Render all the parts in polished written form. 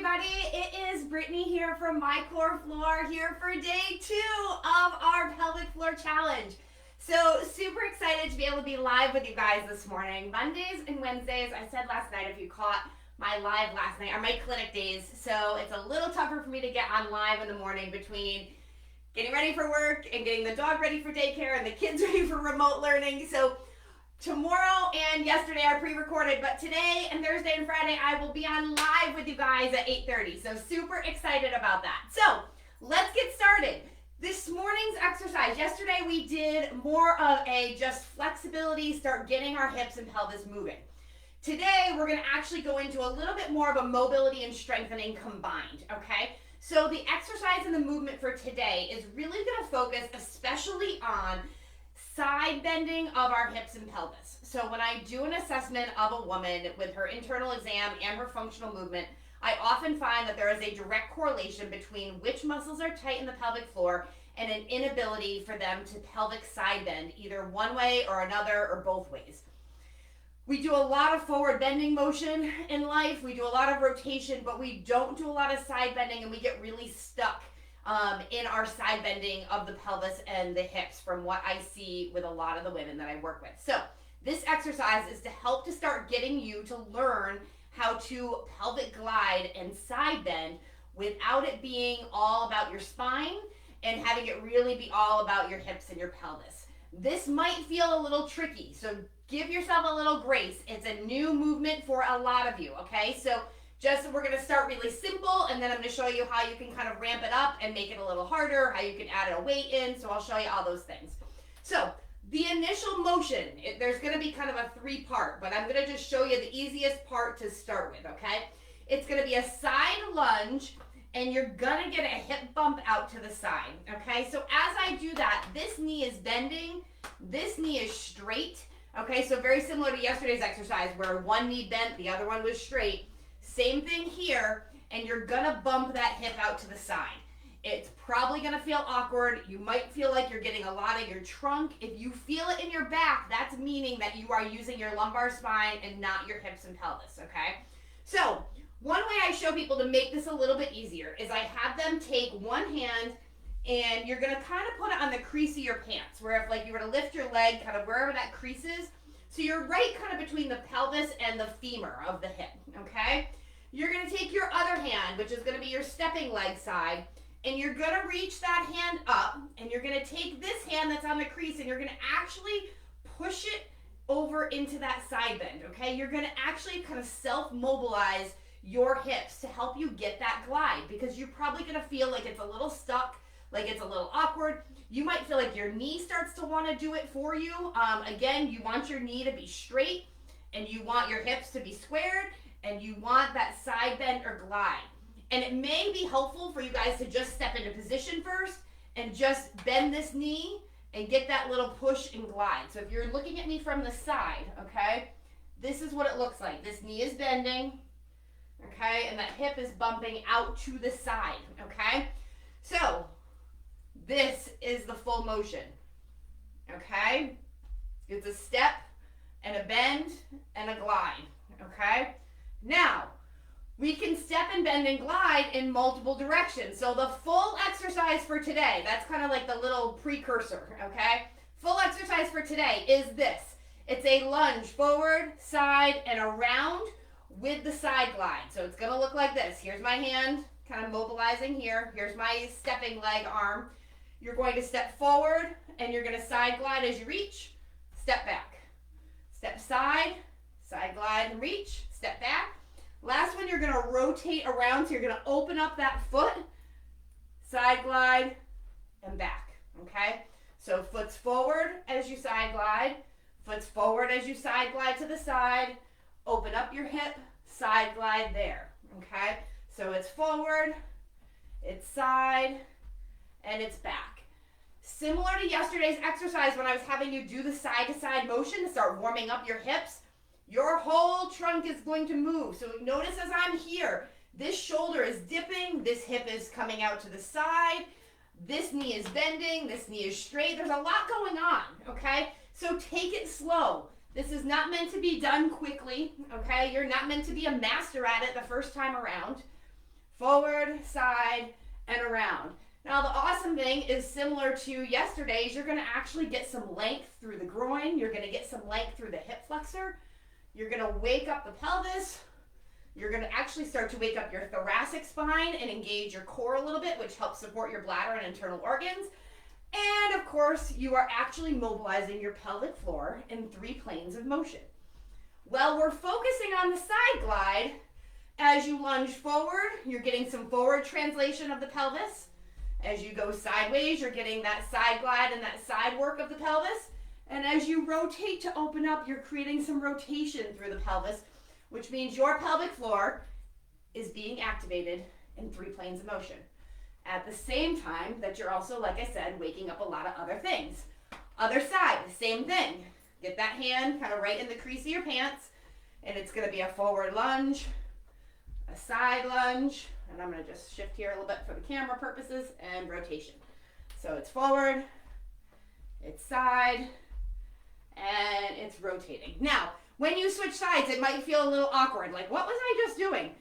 everybody, it is Brittany here from My Core Floor, here for day 2 of our pelvic floor challenge. So super excited to be able to be live with you guys this morning. Mondays and Wednesdays, I said last night, if you caught my live last night, are my clinic days. So it's a little tougher for me to get on live in the morning between getting ready for work and getting the dog ready for daycare and the kids ready for remote learning. So tomorrow and yesterday are pre-recorded, but today and Thursday and Friday I will be on live with you guys at 8:30. So super excited about that. So let's get started. This morning's exercise, yesterday we did more of a just flexibility, start getting our hips and pelvis moving. Today we're gonna actually go into a little bit more of a mobility and strengthening combined, okay? So the exercise and the movement for today is really gonna focus especially on side bending of our hips and pelvis. So when I do an assessment of a woman with her internal exam and her functional movement, I often find that there is a direct correlation between which muscles are tight in the pelvic floor and an inability for them to pelvic side bend, either one way or another or both ways. We do a lot of forward bending motion in life, we do a lot of rotation, but we don't do a lot of side bending, and we get really stuck in our side bending of the pelvis and the hips from what I see with a lot of the women that I work with. So this exercise is to help to start getting you to learn how to pelvic glide and side bend without it being all about your spine and having it really be all about your hips and your pelvis. This might feel a little tricky, so give yourself a little grace. It's a new movement for a lot of you, okay? So we're going to start really simple, and then I'm going to show you how you can kind of ramp it up and make it a little harder, how you can add a weight in, so I'll show you all those things. So the initial motion, there's going to be kind of a 3-part, but I'm going to just show you the easiest part to start with, okay? It's going to be a side lunge, and you're going to get a hip bump out to the side, okay? So as I do that, this knee is bending, this knee is straight, okay? So very similar to yesterday's exercise where one knee bent, the other one was straight. Same thing here, and you're gonna bump that hip out to the side. It's probably gonna feel awkward. You might feel like you're getting a lot of your trunk. If you feel it in your back, that's meaning that you are using your lumbar spine and not your hips and pelvis, okay? So one way I show people to make this a little bit easier is I have them take one hand and you're gonna kind of put it on the crease of your pants, where if like you were to lift your leg kind of wherever that crease is, so you're right kind of between the pelvis and the femur of the hip, okay? You're going to take your other hand, which is going to be your stepping leg side, and you're going to reach that hand up, and you're going to take this hand that's on the crease, and you're going to actually push it over into that side bend, okay? You're going to actually kind of self-mobilize your hips to help you get that glide, because you're probably going to feel like it's a little stuck, like it's a little awkward. You might feel like your knee starts to want to do it for you. Again, you want your knee to be straight, and you want your hips to be squared, and you want that side bend or glide. And it may be helpful for you guys to just step into position first and just bend this knee and get that little push and glide. So if you're looking at me from the side, okay, this is what it looks like. This knee is bending, okay, and that hip is bumping out to the side, okay? So this is the full motion, okay? It's a step and a bend and a glide, okay? Now, we can step and bend and glide in multiple directions. So the full exercise for today, that's kind of like the little precursor, okay? Full exercise for today is this. It's a lunge forward, side, and around with the side glide. So it's going to look like this. Here's my hand, kind of mobilizing here. Here's my stepping leg arm. You're going to step forward, and you're going to side glide as you reach, step back. Step side, side glide and reach, step back. Last one, you're going to rotate around, so you're going to open up that foot, side glide, and back, okay? So foot's forward as you side glide, foot's forward as you side glide to the side, open up your hip, side glide there, okay? So it's forward, it's side, and it's back. Similar to yesterday's exercise when I was having you do the side-to-side motion to start warming up your hips, your whole trunk is going to move. So notice as I'm here, this shoulder is dipping, this hip is coming out to the side, this knee is bending, this knee is straight. There's a lot going on, okay? So take it slow. This is not meant to be done quickly, okay? You're not meant to be a master at it the first time around. Forward, side, and around. Now the awesome thing is similar to yesterday's, you're gonna actually get some length through the groin, you're gonna get some length through the hip flexor, you're gonna wake up the pelvis, you're gonna actually start to wake up your thoracic spine and engage your core a little bit, which helps support your bladder and internal organs. And of course, you are actually mobilizing your pelvic floor in 3 planes of motion. Well, we're focusing on the side glide. As you lunge forward, you're getting some forward translation of the pelvis. As you go sideways, you're getting that side glide and that side work of the pelvis. And as you rotate to open up, you're creating some rotation through the pelvis, which means your pelvic floor is being activated in 3 planes of motion. At the same time that you're also, like I said, waking up a lot of other things. Other side, same thing. Get that hand kind of right in the crease of your pants, and it's going to be a forward lunge, a side lunge, and I'm going to just shift here a little bit for the camera purposes, and rotation. So it's forward, it's side, and it's rotating. Now, when you switch sides, it might feel a little awkward. Like, what was I just doing?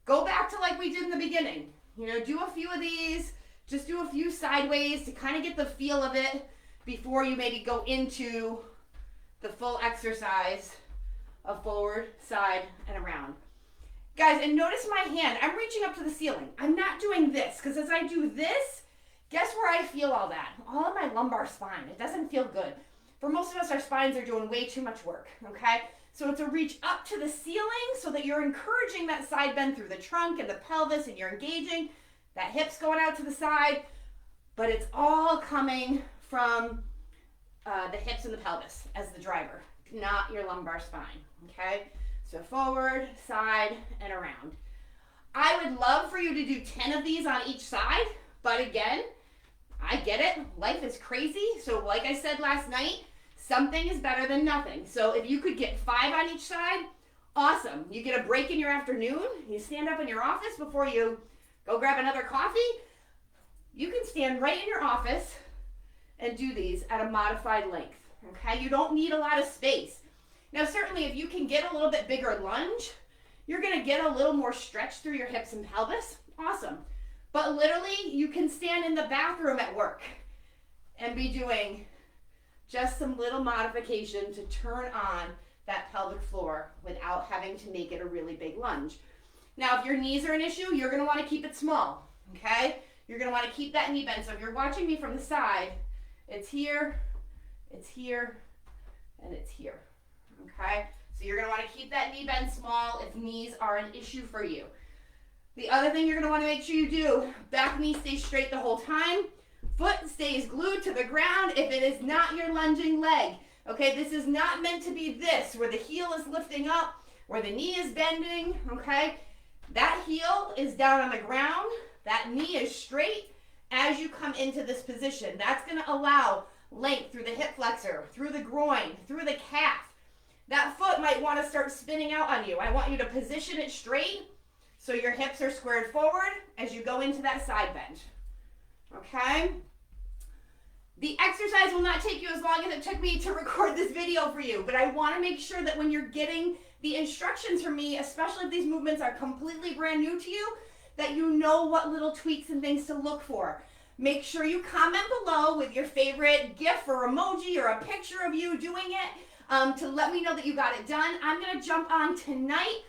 Go back to like we did in the beginning. You know, do a few of these, just do a few sideways to kind of get the feel of it before you maybe go into the full exercise of forward, side, and around. Guys, and notice my hand. I'm reaching up to the ceiling. I'm not doing this, because as I do this, guess where I feel all that? All of my lumbar spine. It doesn't feel good. For most of us, our spines are doing way too much work, okay? So it's a reach up to the ceiling so that you're encouraging that side bend through the trunk and the pelvis, and you're engaging. That hip's going out to the side, but it's all coming from the hips and the pelvis as the driver, not your lumbar spine, okay? So forward, side, and around. I would love for you to do 10 of these on each side, but again, I get it. Life is crazy. So like I said last night, something is better than nothing. So if you could get 5 on each side, awesome. You get a break in your afternoon, you stand up in your office before you go grab another coffee, you can stand right in your office and do these at a modified length, okay? You don't need a lot of space. Now, certainly if you can get a little bit bigger lunge, you're gonna get a little more stretch through your hips and pelvis, awesome. But literally, you can stand in the bathroom at work and be doing just some little modification to turn on that pelvic floor without having to make it a really big lunge. Now, if your knees are an issue, you're gonna wanna keep it small, okay? You're gonna wanna keep that knee bend. So if you're watching me from the side, it's here, and it's here, okay? So you're gonna wanna keep that knee bend small if knees are an issue for you. The other thing you're gonna wanna make sure you do, back knee stays straight the whole time, foot stays glued to the ground if it is not your lunging leg, okay? This is not meant to be this, where the heel is lifting up, where the knee is bending, okay? That heel is down on the ground, that knee is straight as you come into this position. That's gonna allow length through the hip flexor, through the groin, through the calf. That foot might wanna start spinning out on you. I want you to position it straight so your hips are squared forward as you go into that side bend, okay? The exercise will not take you as long as it took me to record this video for you, but I wanna make sure that when you're getting the instructions from me, especially if these movements are completely brand new to you, that you know what little tweaks and things to look for. Make sure you comment below with your favorite GIF or emoji or a picture of you doing it to let me know that you got it done. I'm gonna jump on tonight.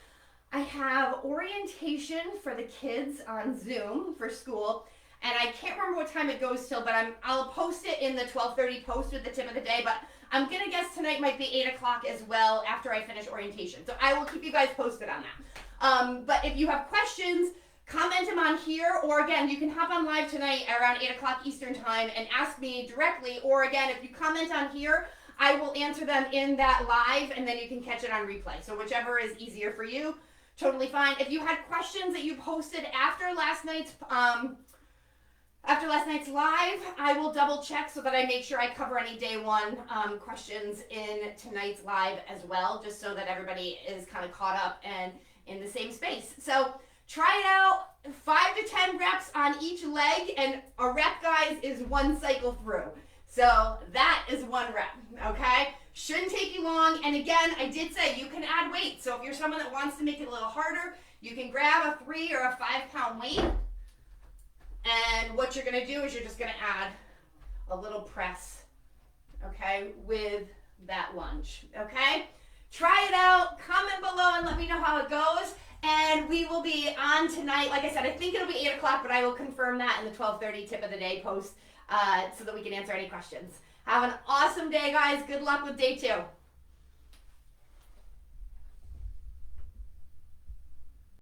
I have orientation for the kids on Zoom for school, and I can't remember what time it goes till, but I'll post it in the 12:30 post with the tip of the day, but I'm gonna guess tonight might be 8 o'clock as well after I finish orientation. So I will keep you guys posted on that. But if you have questions, comment them on here, or again, you can hop on live tonight around 8 o'clock Eastern time and ask me directly, or again, if you comment on here, I will answer them in that live, and then you can catch it on replay. So whichever is easier for you, totally fine. If you had questions that you posted after last night's live, I will double check so that I make sure I cover any day one questions in tonight's live as well, just so that everybody is kind of caught up and in the same space. So try it out, 5 to 10 reps on each leg, and a rep, guys, is 1 cycle through. So that is 1 rep, okay? Shouldn't take you long. And again, I did say you can add weight. So if you're someone that wants to make it a little harder, you can grab a 3 or a 5 pound weight. And what you're gonna do is you're just gonna add a little press, okay, with that lunge, okay? Try it out, comment below and let me know how it goes. And we will be on tonight. Like I said, I think it'll be 8 o'clock, but I will confirm that in the 12:30 tip of the day post so that we can answer any questions. Have an awesome day, guys. Good luck with day 2.